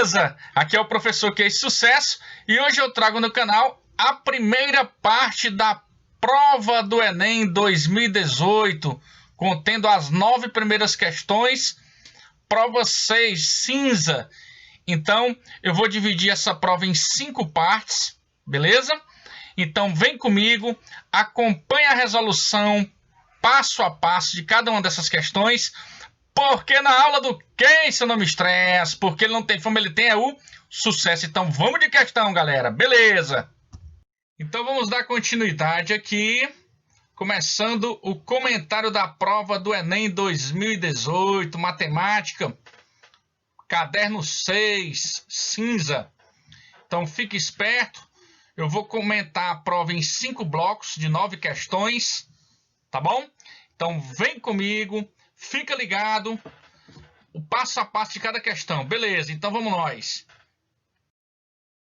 Beleza? Aqui é o professor Case Sucesso e hoje eu trago no canal a primeira parte da prova do Enem 2018, contendo as 9 primeiras questões, prova 6 cinza. Então eu vou dividir essa prova em 5 partes, beleza? Então vem comigo, acompanha a resolução passo a passo de cada uma dessas questões. Porque na aula do Quem se eu não me estresse, porque ele não tem fome, ele tem o sucesso. Então vamos de questão, galera. Beleza? Então vamos dar continuidade aqui, começando o comentário da prova do Enem 2018, matemática, caderno 6, cinza. Então fique esperto, eu vou comentar a prova em 5 blocos de 9 questões, tá bom? Então vem comigo. Fica ligado, o passo a passo de cada questão. Beleza, então vamos nós.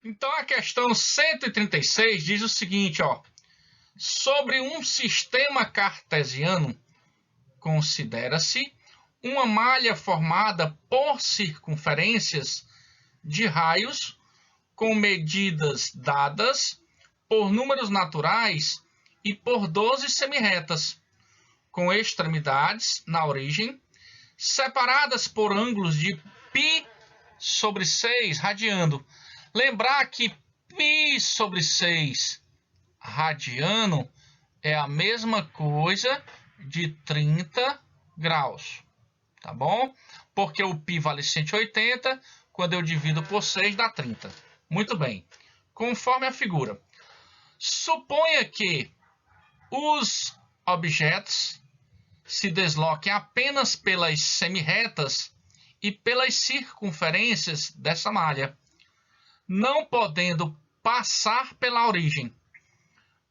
Então a questão 136 diz o seguinte, ó. Sobre um sistema cartesiano, considera-se uma malha formada por circunferências de raios com medidas dadas por números naturais e por 12 semirretas, com extremidades na origem, separadas por ângulos de π sobre 6 radiano. Lembrar que π sobre 6 radiano é a mesma coisa de 30 graus, tá bom? Porque o π vale 180, quando eu divido por 6 dá 30. Muito bem, conforme a figura. Suponha que os objetos se desloquem apenas pelas semirretas e pelas circunferências dessa malha, não podendo passar pela origem.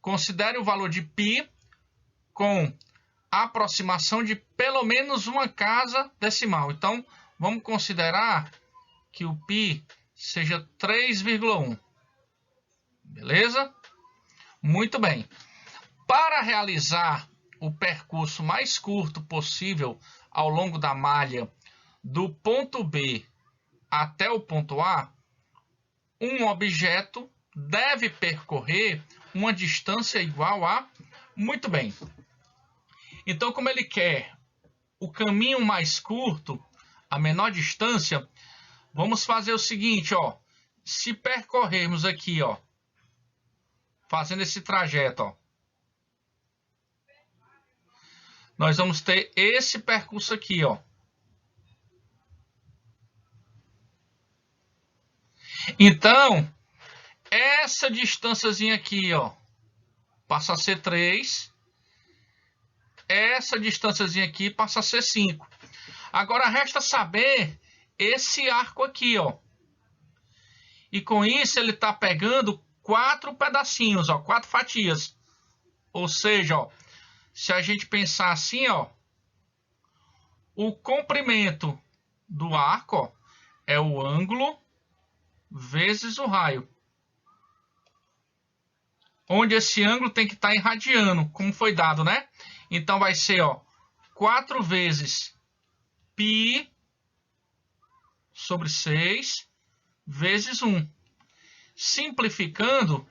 Considere o valor de π com a aproximação de pelo menos uma casa decimal. Então, vamos considerar que o π seja 3,1. Beleza? Muito bem. Para realizar o percurso mais curto possível ao longo da malha do ponto B até o ponto A, um objeto deve percorrer uma distância igual a... Muito bem. Então, como ele quer o caminho mais curto, a menor distância, vamos fazer o seguinte, ó. Se percorrermos aqui, ó, fazendo esse trajeto, ó, nós vamos ter esse percurso aqui, ó. Então, essa distânciazinha aqui, ó, passa a ser 3. Essa distânciazinha aqui passa a ser 5. Agora, resta saber esse arco aqui, ó. E com isso, ele está pegando 4 pedacinhos, ó, 4 fatias. Ou seja, ó, se a gente pensar assim, ó, o comprimento do arco, ó, é o ângulo vezes o raio. Onde esse ângulo tem que estar em radiano, como foi dado, né? Então vai ser, ó, 4 vezes π sobre 6 vezes 1. Simplificando,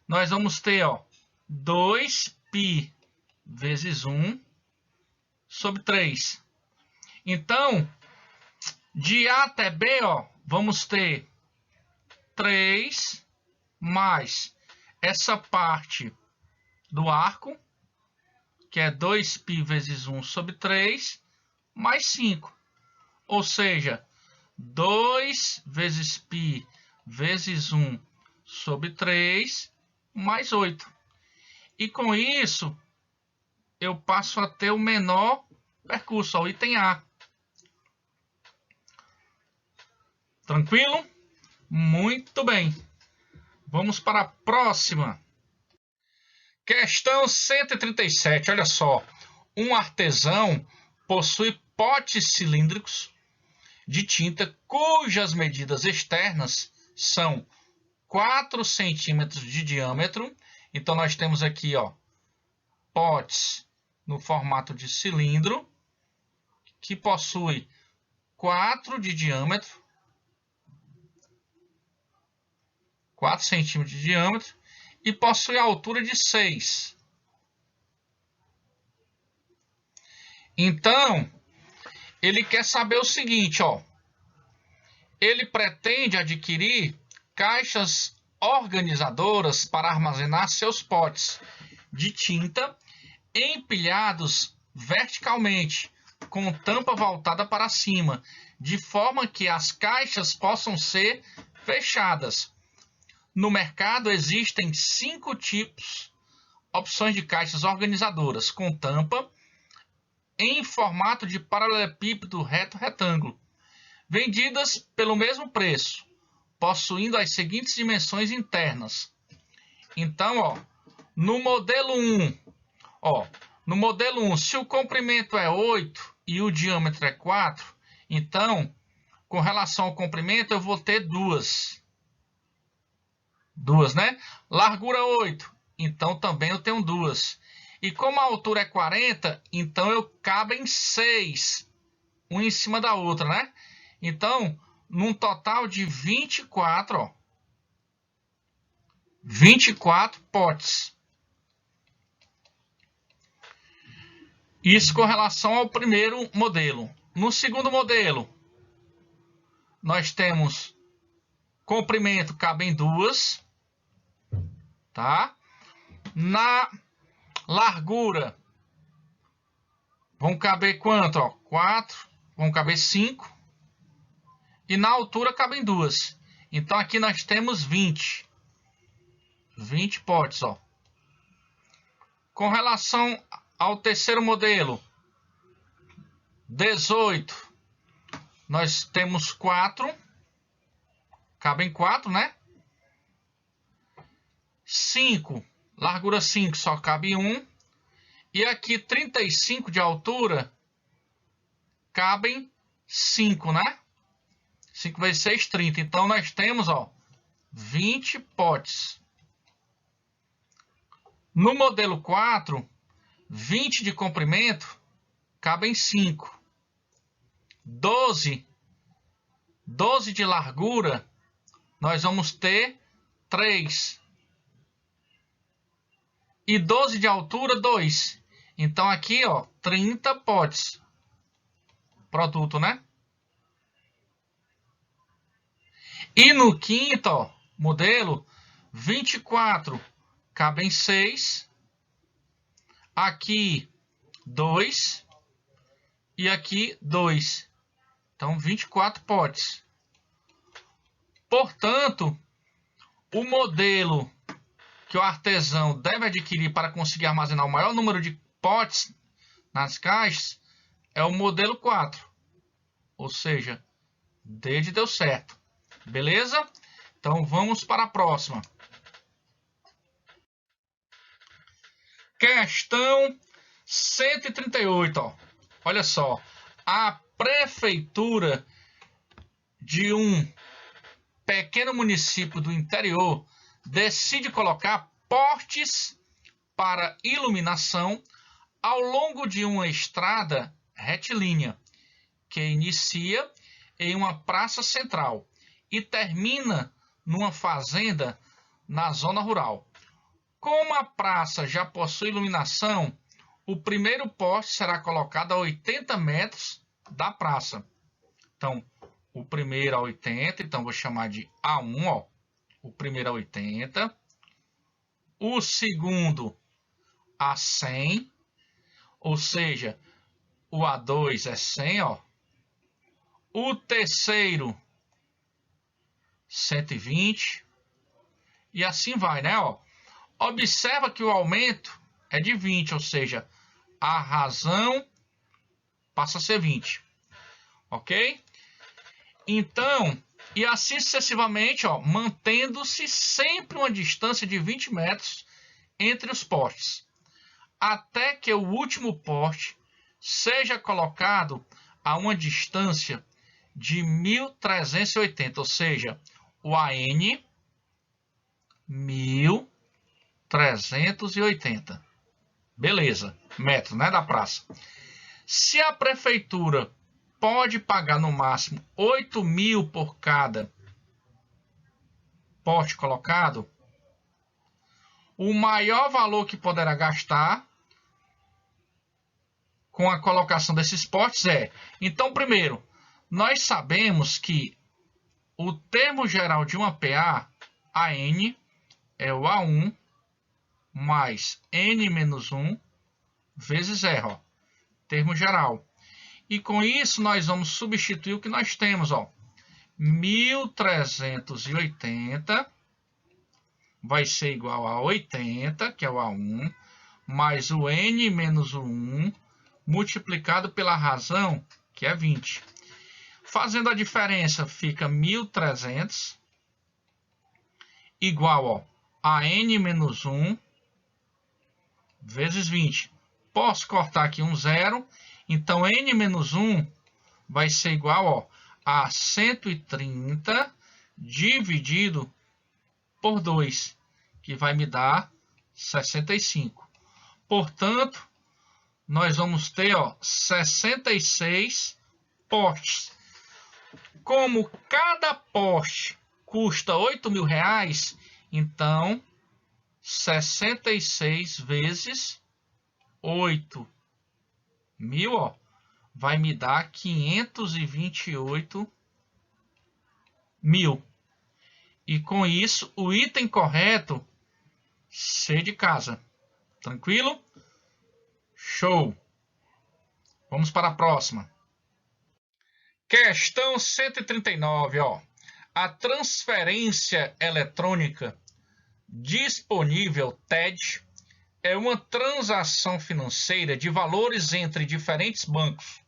nós vamos ter, ó, 2π vezes 1 sobre 3. Então, de A até B, ó, vamos ter 3 mais essa parte do arco, que é 2π vezes 1 sobre 3, mais 5. Ou seja, 2 vezes π vezes 1 sobre 3, mais 8. E com isso, eu passo a ter o menor percurso, o item A. Tranquilo? Muito bem. Vamos para a próxima. Questão 137. Olha só. Um artesão possui potes cilíndricos de tinta cujas medidas externas são 4 centímetros de diâmetro. Então, nós temos aqui, ó, potes no formato de cilindro, que possui 4 de diâmetro 4 centímetros de diâmetro e possui a altura de 6. Então, ele quer saber o seguinte, ó. Ele pretende adquirir caixas organizadoras para armazenar seus potes de tinta empilhados verticalmente, com tampa voltada para cima, de forma que as caixas possam ser fechadas. No mercado existem 5 opções de caixas organizadoras com tampa em formato de paralelepípedo reto-retângulo, vendidas pelo mesmo preço, possuindo as seguintes dimensões internas. Então, ó, no modelo 1, se o comprimento é 8 e o diâmetro é 4, então, com relação ao comprimento, eu vou ter duas, né? Largura 8, então também eu tenho duas. E como a altura é 40, então eu cabem 6, uma em cima da outra, né? Então, num total de 24, ó, 24 potes. Isso com relação ao primeiro modelo. No segundo modelo, nós temos comprimento, cabem duas, tá? Na largura, vão caber quanto? Ó, 4, vão caber 5. E na altura cabem duas. Então aqui nós temos 20 potes, ó. Com relação ao terceiro modelo, 18, nós temos 4, cabem 4, né? 5, largura 5, só cabe 1. E aqui 35 de altura, cabem 5, né? 5 vezes 6, 30. Então nós temos, ó, 20 potes. No modelo 4, 20 de comprimento, cabem 5. 12 de largura, nós vamos ter 3. E 12 de altura, 2. Então aqui, ó, 30 potes. Produto, né? E no quinto, ó, modelo, 24, cabem 6. Aqui, 2. E aqui, 2. Então, 24 potes. Portanto, o modelo que o artesão deve adquirir para conseguir armazenar o maior número de potes nas caixas é o modelo 4. Ou seja, D de deu certo. Beleza? Então, vamos para a próxima. Questão 138. Ó. Olha só. A prefeitura de um pequeno município do interior decide colocar postes para iluminação ao longo de uma estrada retilínea que inicia em uma praça central e termina numa fazenda na zona rural. Como a praça já possui iluminação, o primeiro poste será colocado a 80 metros da praça. Então, o primeiro a 80, então vou chamar de A1, ó. O primeiro a 80. O segundo a 100, ou seja, o A2 é 100, ó. O terceiro 120 e assim vai, né, ó. Observa que o aumento é de 20, ou seja, a razão passa a ser 20. OK? Então, e assim sucessivamente, ó, mantendo-se sempre uma distância de 20 metros entre os postes, até que o último poste seja colocado a uma distância de 1380, ou seja, o AN 1380. Beleza, metro, né, da praça. Se a prefeitura pode pagar no máximo 8.000 por cada porte colocado, o maior valor que poderá gastar com a colocação desses portes é... Então, primeiro, nós sabemos que o termo geral de uma PA, AN, é o A1 mais N menos 1 vezes 0, ó, termo geral. E com isso nós vamos substituir o que nós temos, ó, 1380 vai ser igual a 80, que é o A1, mais o N menos o 1, multiplicado pela razão, que é 20. Fazendo a diferença, fica 1300 igual, ó, a N menos 1 vezes 20. Posso cortar aqui um zero, então N menos 1 vai ser igual, ó, a 130 dividido por 2, que vai me dar 65. Portanto, nós vamos ter, ó, 66 postes. Como cada poste custa R$8.000, então 66 vezes 8.000, ó, vai me dar 528.000. E com isso, o item correto, C de casa. Tranquilo? Show! Vamos para a próxima. Questão 139, ó. A transferência eletrônica disponível, TED, é uma transação financeira de valores entre diferentes bancos.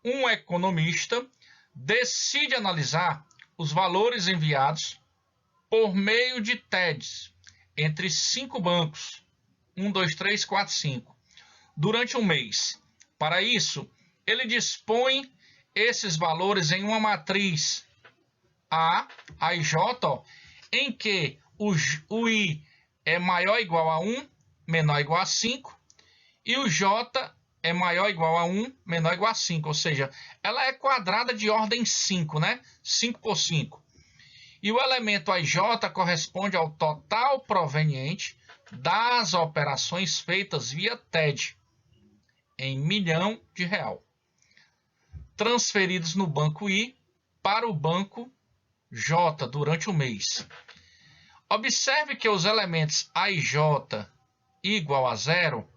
Um economista decide analisar os valores enviados por meio de TEDs entre 5 bancos, 1, 2, 3, 4, 5, durante um mês. Para isso, ele dispõe esses valores em uma matriz A e J, ó, em que o I é maior ou igual a 1, menor ou igual a 5, e o J é maior ou igual a 1, menor ou igual a 5, ou seja, ela é quadrada de ordem 5, né? 5 por 5. E o elemento AJ corresponde ao total proveniente das operações feitas via TED, em R$1.000.000, transferidos no banco I para o banco J durante o mês. Observe que os elementos A e J igual a 0,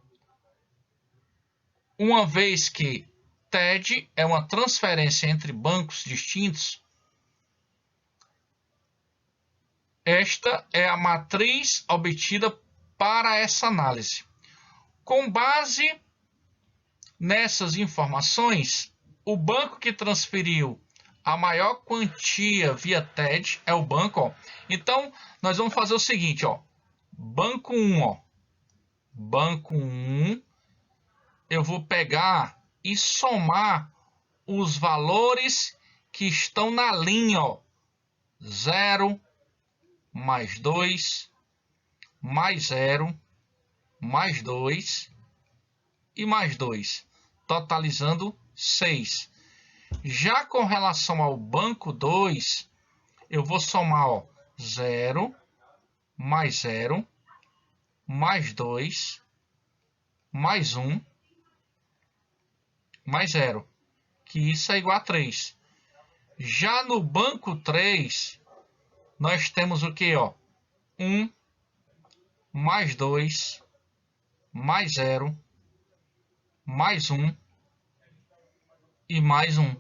uma vez que TED é uma transferência entre bancos distintos. Esta é a matriz obtida para essa análise. Com base nessas informações, o banco que transferiu a maior quantia via TED é o banco, ó. Então, nós vamos fazer o seguinte, ó. Banco 1, ó. Banco 1, eu vou pegar e somar os valores que estão na linha, ó. 0, mais 2, mais 0, mais 2 e mais 2, totalizando 6. Já com relação ao banco 2, eu vou somar, ó, 0, mais 0, mais 2, mais 1, mais 0, que isso é igual a 3. Já no banco 3, nós temos o que, ó? 1, mais 2, mais 0, mais 1 e mais 1,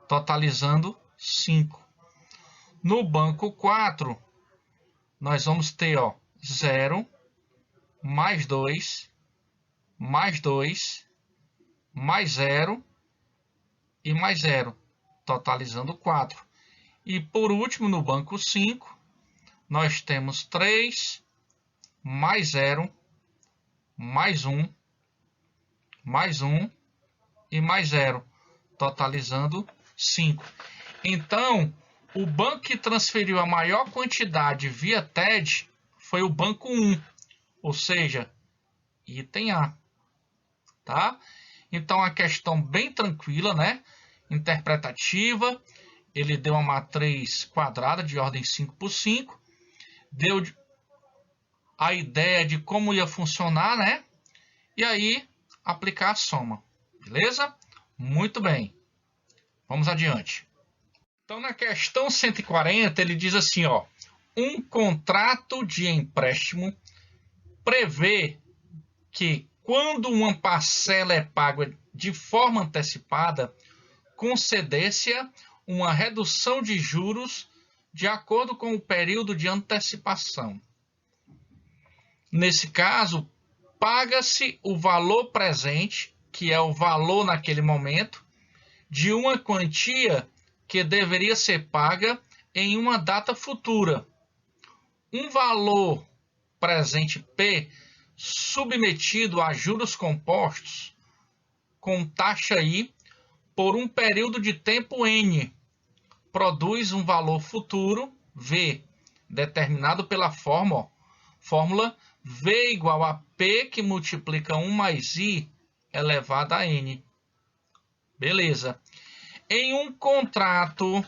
totalizando 5. No banco 4, nós vamos ter, ó, 0, mais 2, mais 2, mais 0 e mais 0, totalizando 4. E por último, no banco 5, nós temos 3, mais 0, mais 1, mais 1 e mais 0, totalizando 5. Então, o banco que transferiu a maior quantidade via TED foi o banco 1, ou seja, item A. Tá? Então, a questão bem tranquila, né? Interpretativa. ele deu uma matriz quadrada de ordem 5 por 5, deu a ideia de como ia funcionar, né? E aí, aplicar a soma, beleza? Muito bem, vamos adiante. Então, na questão 140, ele diz assim, ó, um contrato de empréstimo prevê que, quando uma parcela é paga de forma antecipada, conceder-se uma redução de juros de acordo com o período de antecipação. Nesse caso, paga-se o valor presente, que é o valor naquele momento, de uma quantia que deveria ser paga em uma data futura. Um valor presente P submetido a juros compostos com taxa I por um período de tempo N produz um valor futuro V, determinado pela fórmula V igual a P que multiplica 1 mais I elevado a N. Beleza. Em um contrato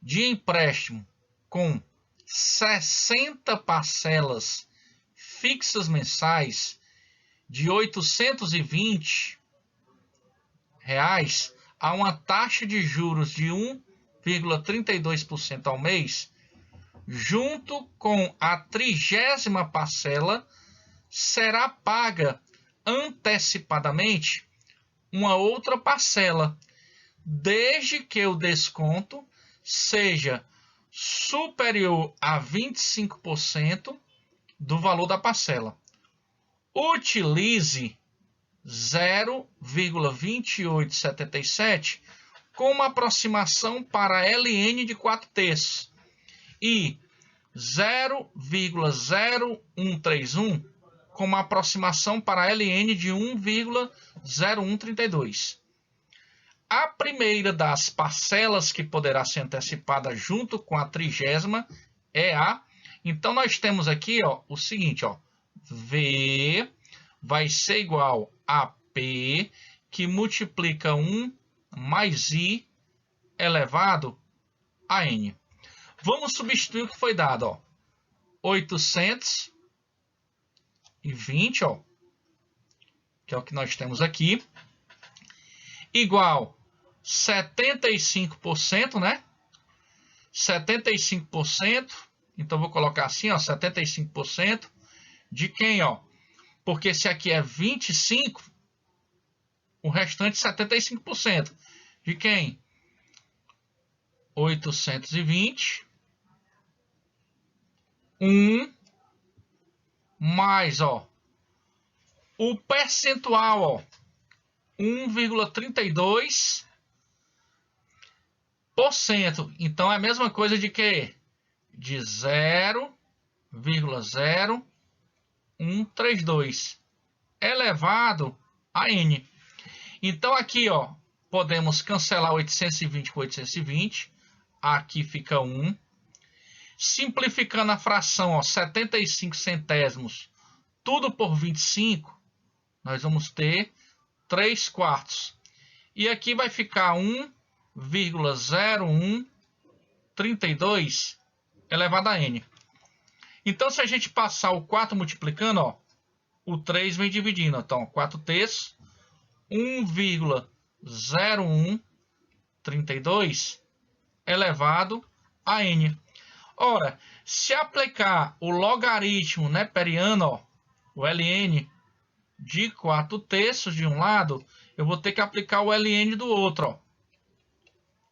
de empréstimo com 60 parcelas fixas mensais de R$ 820 a uma taxa de juros de 1,32% ao mês, junto com a 30ª parcela, será paga antecipadamente uma outra parcela, desde que o desconto seja superior a 25% do valor da parcela. Utilize 0,2877 como aproximação para LN de 4/3 e 0,0131 como aproximação para LN de 1,0132. A primeira das parcelas que poderá ser antecipada junto com a 30ª é a... Então, nós temos aqui, ó, o seguinte, ó, V vai ser igual a P, que multiplica 1 mais I elevado a N. Vamos substituir o que foi dado, ó. 820, ó, que é o que nós temos aqui, igual 75%, né? 75%, então vou colocar assim, ó, 75% de quem, ó? Porque esse aqui é 25, o restante 75%. De quem? 820, 1, mais, ó, o percentual, ó, 1,32%. Então, é a mesma coisa de que? De 0,0132 elevado a N. Então, aqui, ó, podemos cancelar 820 com 820. Aqui fica 1. Simplificando a fração, ó, 75 centésimos, tudo por 25, nós vamos ter 3/4. E aqui vai ficar 1,0132 elevado a N. Então, se a gente passar o 4 multiplicando, ó, o 3 vem dividindo. Então, 4/3, 1,0132 elevado a N. Ora, se aplicar o logaritmo neperiano, ó, o ln de 4/3 de um lado, eu vou ter que aplicar o ln do outro, ó.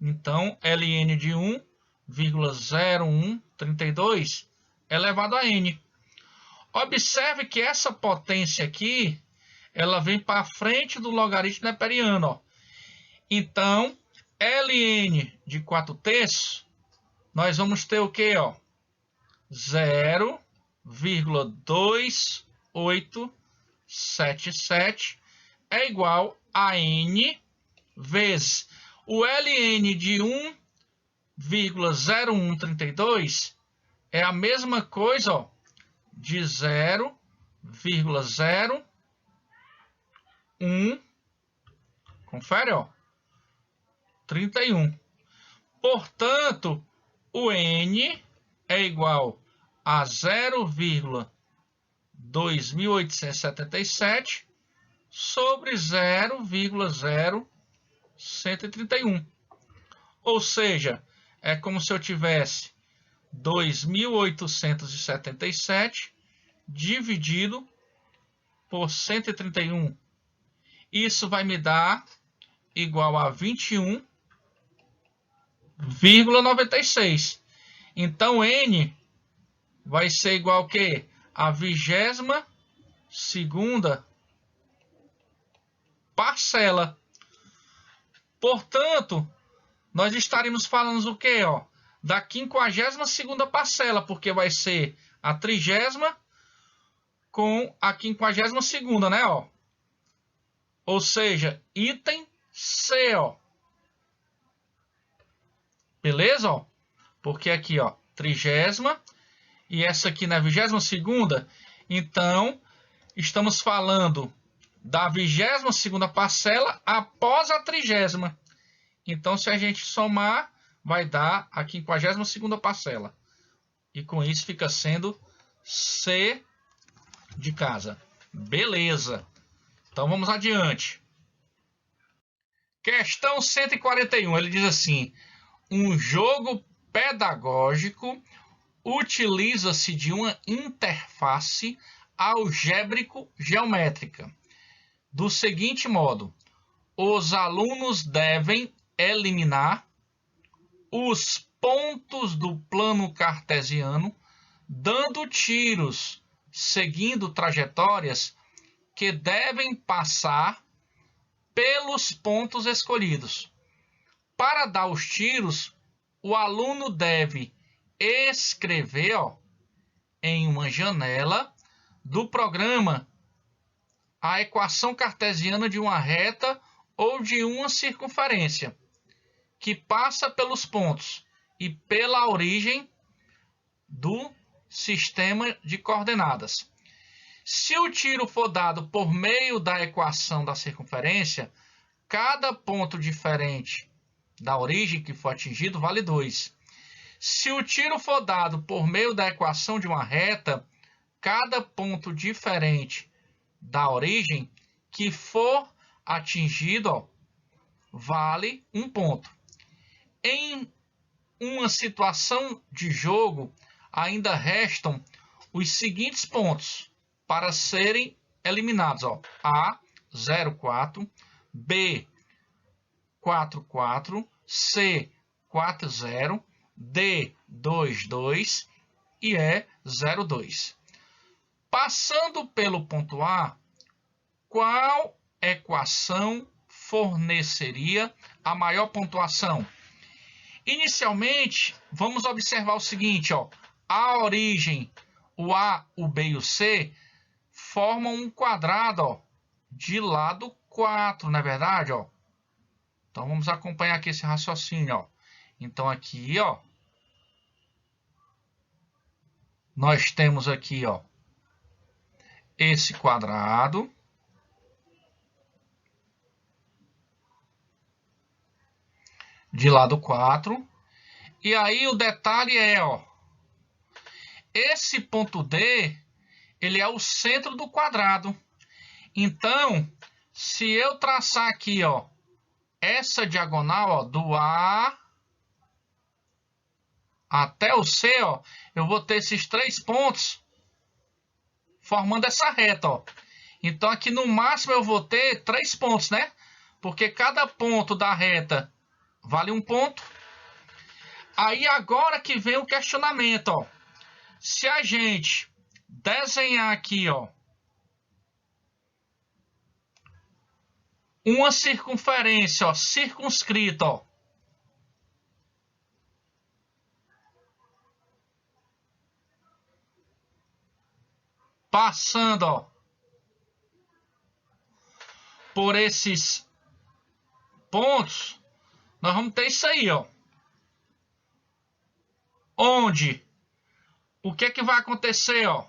Então, ln de 1,0132 elevado a N. Observe que essa potência aqui, ela vem para frente do logaritmo neperiano, ó. Então, ln de 4/3, nós vamos ter o quê, ó? 0,2877 é igual a N vezes o ln de 1,0132 é a mesma coisa, ó, de 0,01. Confere, ó. 31. Portanto, o N é igual a 0,2877 sobre 0,0131. Ou seja, é como se eu tivesse 2.877 dividido por 131. Isso vai me dar igual a 21,96. Então, N vai ser igual a quê? A 22ª parcela. Portanto, nós estaremos falando o quê? Ó, da 52ª parcela, porque vai ser a 30ª com a 52ª, né? Ó. Ou seja, item C, ó. Beleza? Ó? Porque aqui, ó, 30ª e essa aqui na 22ª. Então, estamos falando da 22ª parcela após a 30ª. Então, se a gente somar, vai dar a 52ª parcela. E com isso fica sendo C de casa. Beleza. Então, vamos adiante. Questão 141. Ele diz assim: um jogo pedagógico utiliza-se de uma interface algébrico-geométrica do seguinte modo: os alunos devem eliminar os pontos do plano cartesiano, dando tiros, seguindo trajetórias que devem passar pelos pontos escolhidos. Para dar os tiros, o aluno deve escrever, ó, em uma janela do programa a equação cartesiana de uma reta ou de uma circunferência que passa pelos pontos e pela origem do sistema de coordenadas. Se o tiro for dado por meio da equação da circunferência, cada ponto diferente da origem que for atingido vale 2. Se o tiro for dado por meio da equação de uma reta, cada ponto diferente da origem que for atingido, ó, vale 1 ponto. Em uma situação de jogo, ainda restam os seguintes pontos para serem eliminados: ó, A, 0,4, B, 4,4, C, 4,0, D, 2,2 e E, 0,2. Passando pelo ponto A, qual equação forneceria a maior pontuação? Inicialmente, vamos observar o seguinte, ó, a origem, o A, o B e o C, formam um quadrado, ó, de lado 4, não é verdade? Ó? Então, vamos acompanhar aqui esse raciocínio. Ó. Então, aqui, ó, nós temos aqui, ó, esse quadrado. De lado 4. E aí o detalhe é, ó, esse ponto D, ele é o centro do quadrado. Então, se eu traçar aqui, ó, essa diagonal, ó, do A até o C, ó, eu vou ter esses 3 pontos formando essa reta, ó. Então, aqui no máximo eu vou ter 3 pontos, né? Porque cada ponto da reta vale 1 ponto. Aí agora que vem o questionamento, ó. Se a gente desenhar aqui, ó, uma circunferência, ó, circunscrita, ó, passando, ó, por esses pontos, nós vamos ter isso aí, ó. Onde o que é que vai acontecer, ó?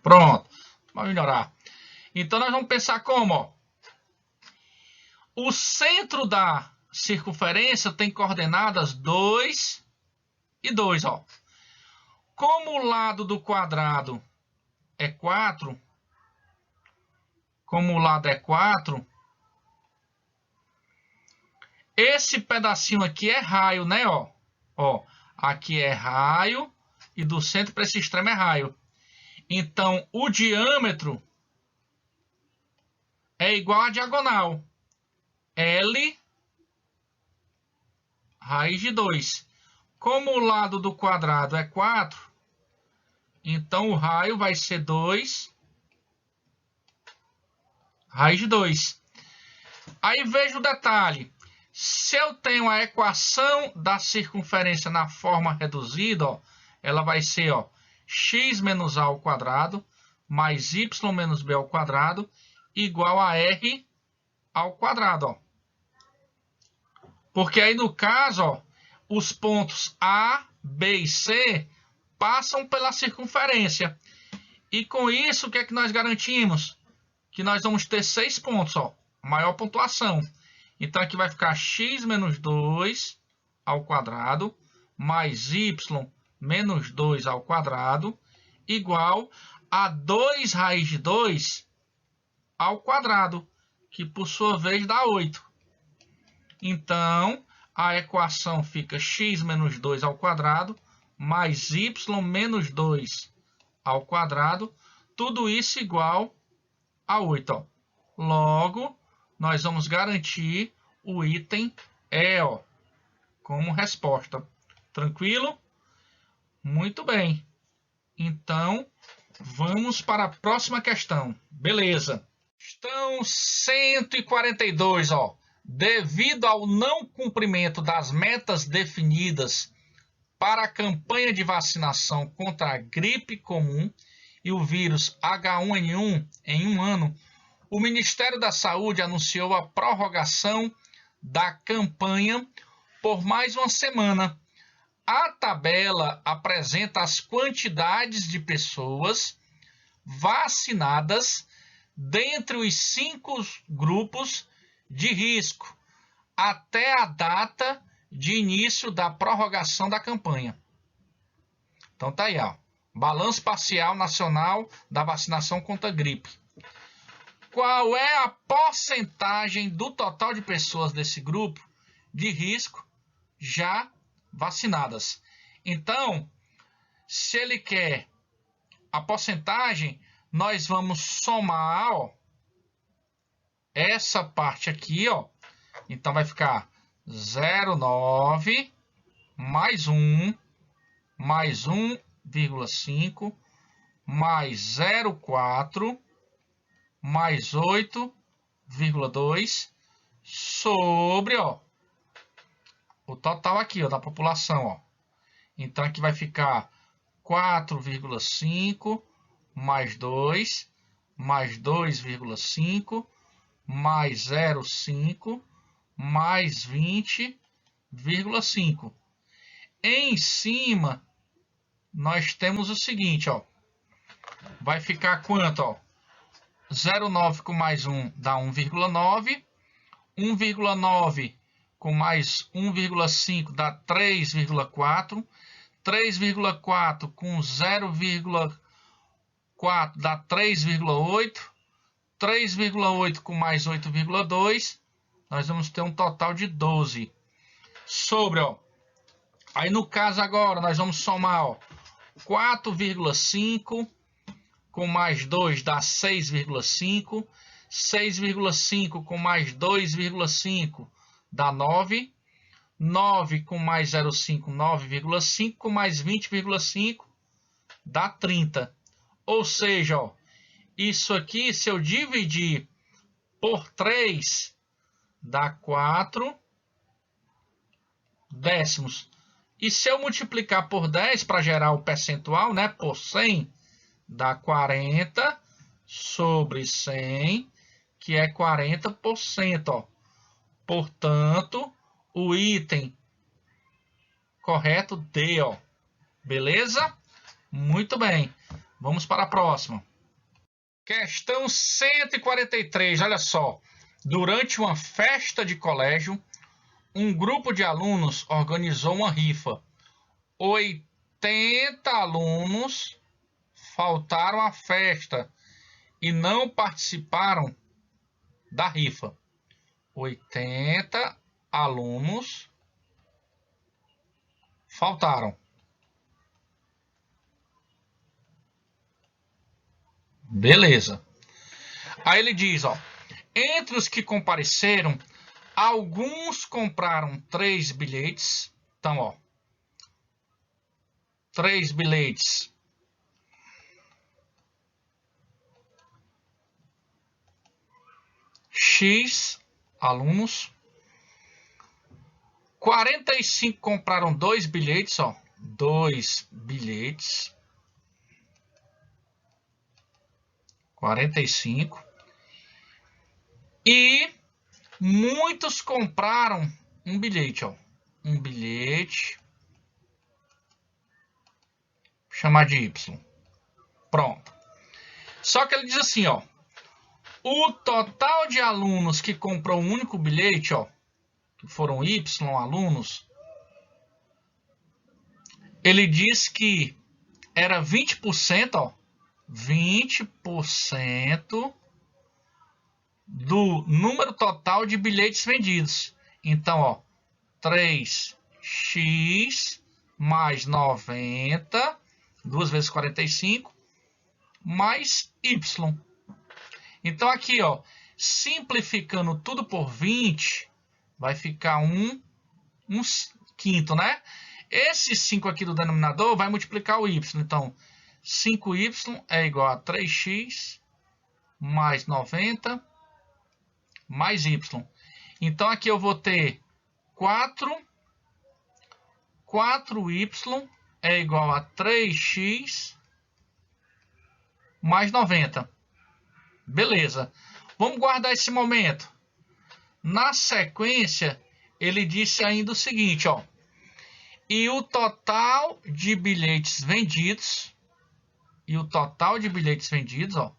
Pronto. Vamos melhorar. Então, nós vamos pensar como, ó. O centro da circunferência tem coordenadas 2 e 2, ó. Como o lado do quadrado é 4, esse pedacinho aqui é raio, né, ó? Ó, aqui é raio e do centro para esse extremo é raio. Então, o diâmetro é igual à diagonal. L raiz de 2. Como o lado do quadrado é 4, então o raio vai ser 2 raiz de 2. Aí veja o detalhe. Se eu tenho a equação da circunferência na forma reduzida, ó, ela vai ser, ó, x menos a ao quadrado mais y menos b ao quadrado igual a r ao quadrado, ó. Porque aí no caso, ó, os pontos A, B e C passam pela circunferência. E com isso, o que é que nós garantimos? Que nós vamos ter 6 pontos, ó, maior pontuação. Então aqui vai ficar x menos 2 ao quadrado mais y menos 2 ao quadrado igual a 2 raiz de 2 ao quadrado, que por sua vez dá 8. Então, a equação fica x menos 2 ao quadrado mais y menos 2 ao quadrado, tudo isso igual a 8. Ó. Logo, nós vamos garantir o item E, ó, como resposta. Tranquilo? Muito bem. Então, vamos para a próxima questão. Beleza. Questão 142, ó. Devido ao não cumprimento das metas definidas para a campanha de vacinação contra a gripe comum e o vírus H1N1 em um ano, o Ministério da Saúde anunciou a prorrogação da campanha por mais uma semana. A tabela apresenta as quantidades de pessoas vacinadas dentre os 5 grupos de risco até a data de início da prorrogação da campanha. Então tá aí, ó. Balanço parcial nacional da vacinação contra a gripe. Qual é a porcentagem do total de pessoas desse grupo de risco já vacinadas? Então, se ele quer a porcentagem, nós vamos somar, ó, essa parte aqui, ó. Então vai ficar 0,9 mais 1 mais 1,5 mais 0,4 mais 8,2 sobre, ó, o total aqui, ó, da população, ó. Então aqui vai ficar 4,5 mais 2 mais 2,5 mais 0,5 mais 20,5. Em cima, nós temos o seguinte, ó. Vai ficar quanto, ó? 0,9 com mais 1 dá 1,9. 1,9 com mais 1,5 dá 3,4. 3,4 com 0,4 dá 3,8. 3,8 com mais 8,2, nós vamos ter um total de 12. Sobre, ó, aí no caso agora, nós vamos somar, ó, 4,5 com mais 2 dá 6,5. 6,5 com mais 2,5 dá 9. 9 com mais 0,5, 9,5 com mais 20,5 dá 30. Ou seja, ó, isso aqui, se eu dividir por 3, dá 4 décimos. E se eu multiplicar por 10 para gerar o percentual, né, por 100, dá 40 sobre 100, que é 40%. Ó. Portanto, o item correto D, ó. Beleza? Muito bem. Vamos para a próxima. Questão 143, olha só. Durante uma festa de colégio, um grupo de alunos organizou uma rifa. 80 alunos faltaram à festa e não participaram da rifa. 80 alunos faltaram. Beleza. Aí ele diz, ó, entre os que compareceram, alguns compraram 3 bilhetes. Então, ó, 3 bilhetes X alunos. 45 compraram 2 bilhetes, ó, 2 bilhetes. 45. E muitos compraram um bilhete, ó, um bilhete. Vou chamar de Y. Pronto. Só que ele diz assim, ó, o total de alunos que comprou um único bilhete, ó, que foram Y alunos, ele diz que era 20%, ó, 20% do número total de bilhetes vendidos. Então, ó, 3x mais 90, 2 vezes 45, mais y. Então, aqui, ó, simplificando tudo por 20, vai ficar um quinto, né? Esse 5 aqui do denominador vai multiplicar o y. Então, 5y é igual a 3x mais 90 mais y. Então, aqui eu vou ter 4y é igual a 3x mais 90. Beleza. Vamos guardar esse momento. Na sequência, ele disse ainda o seguinte, ó. E o total de bilhetes vendidos, ó,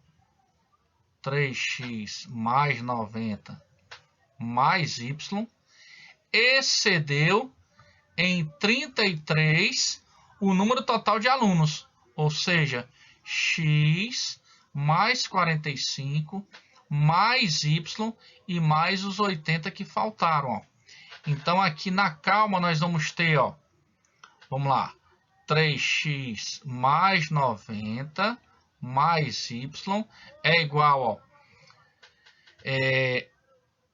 3x mais 90 mais y, excedeu em 33 o número total de alunos, ou seja, x mais 45 mais y e mais os 80 que faltaram, ó. Então aqui na calma nós vamos ter, ó, vamos lá, 3x mais 90 mais y é igual, ó,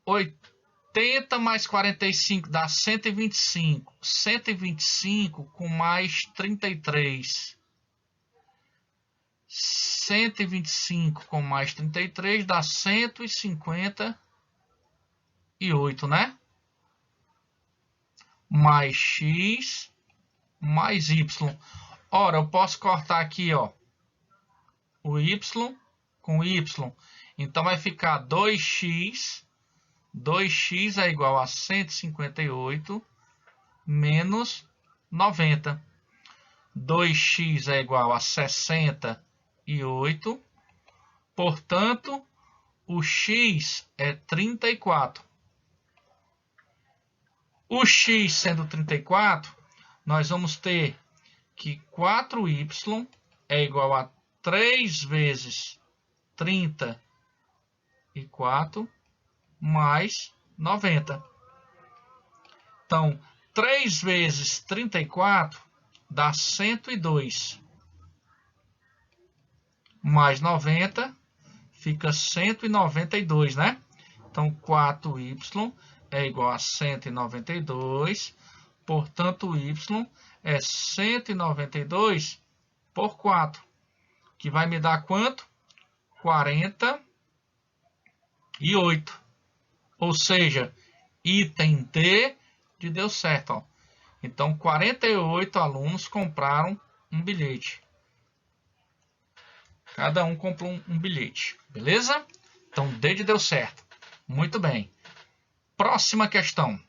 80 mais 45 dá 125. 125 com mais 33. 125 com mais 33 dá 158, né? Mais x mais y. Ora, eu posso cortar aqui, ó, o y com y. Então vai ficar 2x. 2x é igual a 158 menos 90. 2x é igual a 68. Portanto, o x é 34. O x sendo 34, nós vamos ter que 4y é igual a 3 vezes 34 mais 90. Então, 3 vezes 34 dá 102. Mais 90 fica 192, né? Então, 4y é igual a 192. Portanto, y é 192 por 4. Que vai me dar quanto? 48. Ou seja, item D de deu certo, ó. Então, 48 alunos compraram um bilhete. Cada um comprou um bilhete, beleza? Então, D de deu certo. Muito bem. Próxima questão.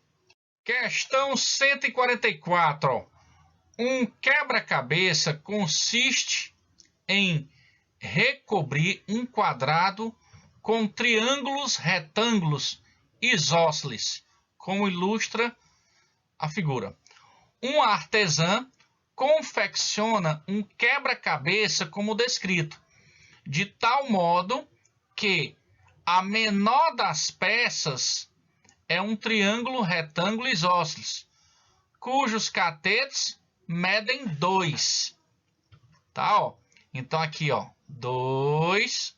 Questão 144. Ó. Um quebra-cabeça consiste em recobrir um quadrado com triângulos retângulos isósceles, como ilustra a figura. Um artesã confecciona um quebra-cabeça como descrito, de tal modo que a menor das peças é um triângulo retângulo isósceles, cujos catetos medem 2. Tá, ó. Então aqui, ó, 2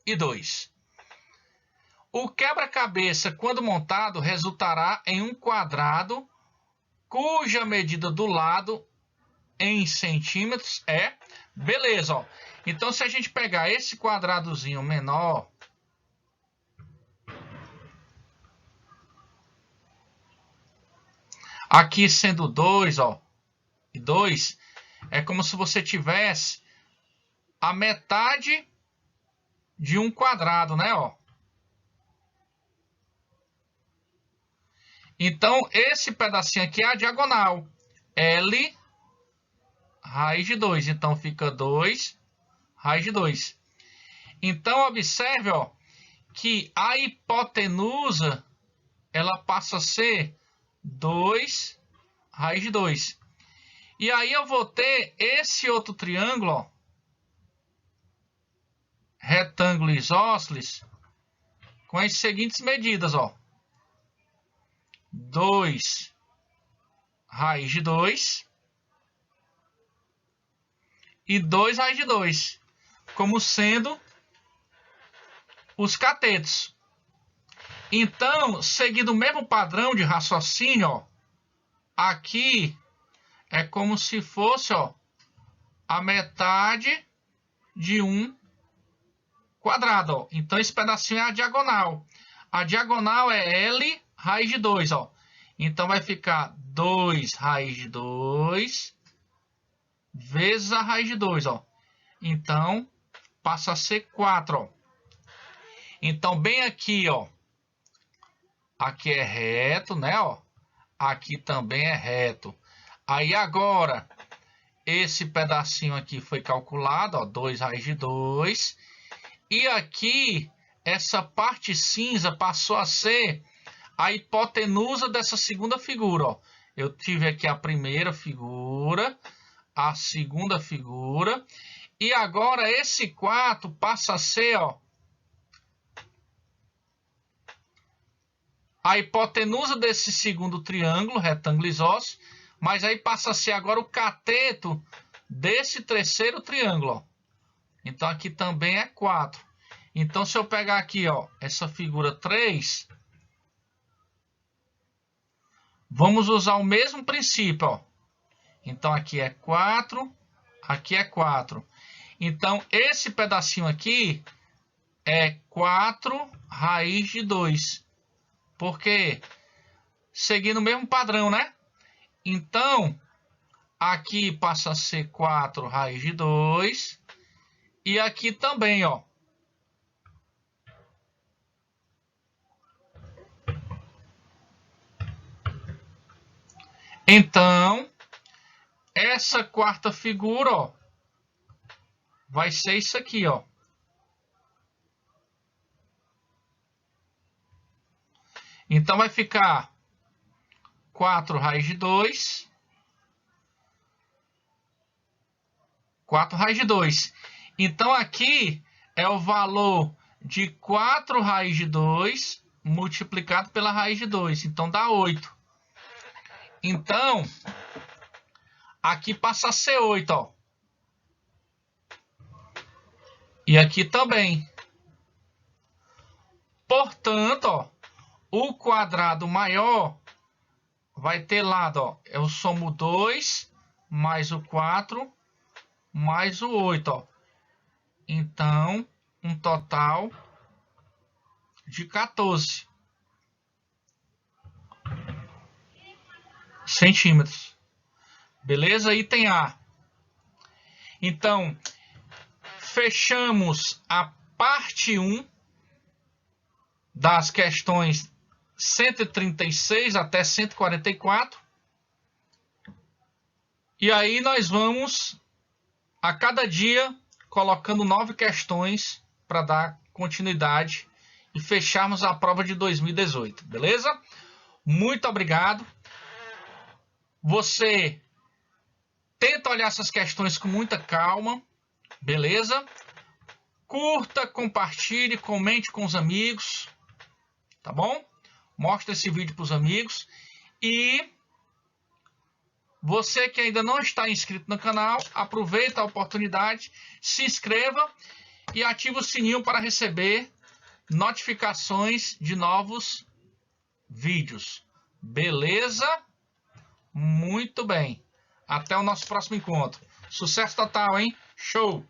e 2. O quebra-cabeça, quando montado, resultará em um quadrado cuja medida do lado em centímetros é... Beleza, ó. Então, se a gente pegar esse quadradozinho menor, aqui sendo 2, ó, e 2, é como se você tivesse a metade de um quadrado, né, ó. Então, esse pedacinho aqui é a diagonal. L raiz de 2. Então, fica 2 raiz de 2. Então, observe, ó, que a hipotenusa, ela passa a ser 2 raiz de 2. E aí eu vou ter esse outro triângulo, ó, retângulo isósceles, com as seguintes medidas, ó. 2 raiz de 2 e 2 raiz de 2, como sendo os catetos. Então, seguindo o mesmo padrão de raciocínio, ó, aqui é como se fosse, ó, a metade de um quadrado, ó. Então, esse pedacinho é a diagonal. A diagonal é L raiz de 2, ó. Então, vai ficar 2 raiz de 2 vezes a raiz de 2, ó. Então, passa a ser 4, ó. Então, bem aqui, ó. Aqui é reto, né, ó. Aqui também é reto. Aí, agora, esse pedacinho aqui foi calculado, ó. 2 raiz de 2. E aqui, essa parte cinza passou a ser a hipotenusa dessa segunda figura, ó. Eu tive aqui a primeira figura, a segunda figura, e agora esse 4 passa a ser, ó, a hipotenusa desse segundo triângulo, retângulo isósceles, mas aí passa a ser agora o cateto desse terceiro triângulo, ó. Então aqui também é 4. Então se eu pegar aqui, ó, essa figura 3, vamos usar o mesmo princípio, ó. Então, aqui é 4, aqui é 4. Então, esse pedacinho aqui é 4 raiz de 2. Porque, seguindo o mesmo padrão, né? Então, aqui passa a ser 4 raiz de 2. E aqui também, ó. Então, essa quarta figura, ó, vai ser isso aqui, ó. Então, vai ficar 4 raiz de 2. 4 raiz de 2. Então, aqui é o valor de 4 raiz de 2 multiplicado pela raiz de 2. Então, dá 8. Então, aqui passa a ser 8, ó. E aqui também. Portanto, ó, o quadrado maior vai ter lado, ó. Eu somo 2 mais o 4 mais o 8, ó. Então, um total de 14 centímetros. Beleza? Item A. Então, fechamos a parte 1 das questões 136 até 144. E aí nós vamos, a cada dia, colocando 9 questões para dar continuidade e fecharmos a prova de 2018, beleza? Muito obrigado. Você tenta olhar essas questões com muita calma, beleza? Curta, compartilhe, comente com os amigos, tá bom? Mostre esse vídeo para os amigos. E você que ainda não está inscrito no canal, aproveita a oportunidade, se inscreva e ative o sininho para receber notificações de novos vídeos. Beleza? Muito bem. Até o nosso próximo encontro. Sucesso total, hein? Show!